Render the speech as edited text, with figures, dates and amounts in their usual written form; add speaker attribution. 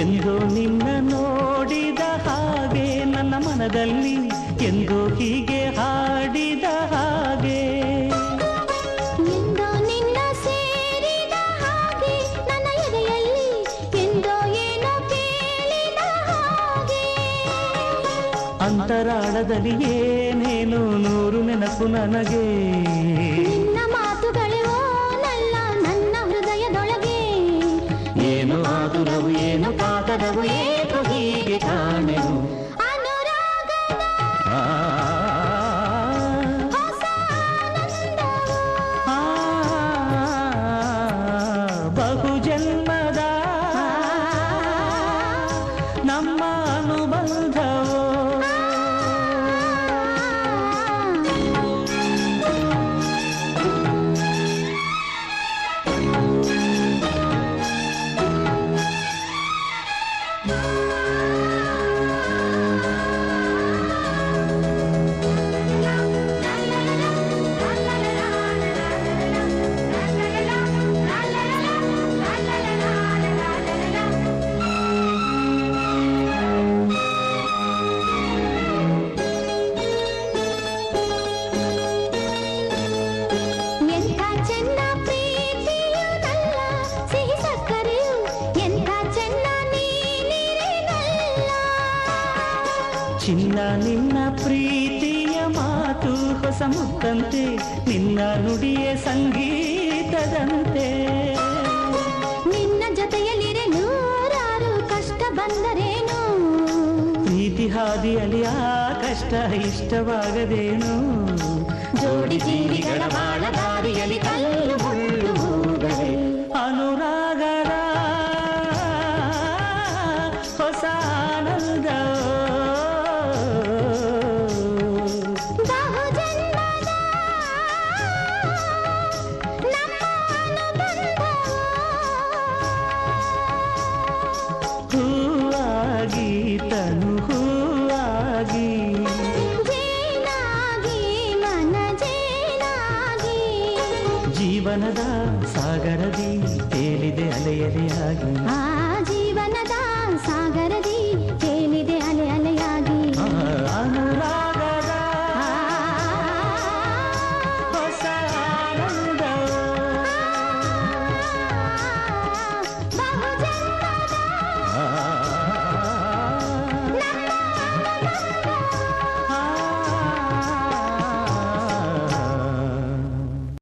Speaker 1: ಎಂದೋ ನಿನ್ನ ನೋಡಿದ ಹಾಗೆ ನನ್ನ ಮನದಲ್ಲಿ ಎಂದೋ ಹೀಗೆ ಹಾಡಿದ ಹಾಗೆ
Speaker 2: ಎಂದೋ ನಿನ್ನ ಸೇರಿದ ಹಾಗೆ ನನ್ನ ಎದೆಯಲ್ಲಿ ಎಂದೋ ಏನೋ ಕೇಳಿದ ಹಾಗೆ
Speaker 1: ಅಂತರಾಳದಲ್ಲಿ ಏನೇನು ನೂರು ನೆನಪು ನನಗೆ
Speaker 2: ನಿನ್ನ ಮಾತುಗಳೇ ಓನಲ್ಲ ನನ್ನ ಹೃದಯದೊಳಗೆ
Speaker 1: ಏನು ಆತುರವು ಏನು ಕಾತರವು ಏಕು ಹೀಗೆ ಕಾಣೆನು ಬಹುಜನ್ಮದ ನಮ್ಮ ಅನುಬಂಧವೋ ಚಿನ್ನ ನಿನ್ನ ಪ್ರೀತಿಯ ಮಾತು ಹೊಸ ಮುತ್ತಂತೆ ನಿನ್ನ ನುಡಿಯ ಸಂಗೀತದಂತೆ
Speaker 2: ನಿನ್ನ ಜೊತೆಯಲ್ಲಿರೆ ನೂರಾರು ಕಷ್ಟ ಬಂದರೇನು
Speaker 1: ಪ್ರೀತಿ ಹಾದಿಯಲ್ಲಿ ಆ ಕಷ್ಟ ಇಷ್ಟವಾಗದೇನು
Speaker 2: ಜೋಡಿ ಜೀವಿಗಳ ಬಾಳ ದಾರಿಯಲ್ಲಿ ಕಲ್ಲು ಮುಳ್ಳು ಹೋಗದೆ
Speaker 1: ಅನುರಾಗದ ಹೊಸ ಆನಂದ ಹೂವಾಗಿ ತನು ಹೂವಾಗಿ
Speaker 2: ಜೇನಾಗಿ ಮನ ಜೇನಾಗಿ
Speaker 1: ಜೀವನದ ಸಾಗರದಿ ತೇಲಿದೆ ಅಲೆಯಲೆಯಾಗಿ
Speaker 2: ಆ ಜೀವನದ ಸಾಗರದಿ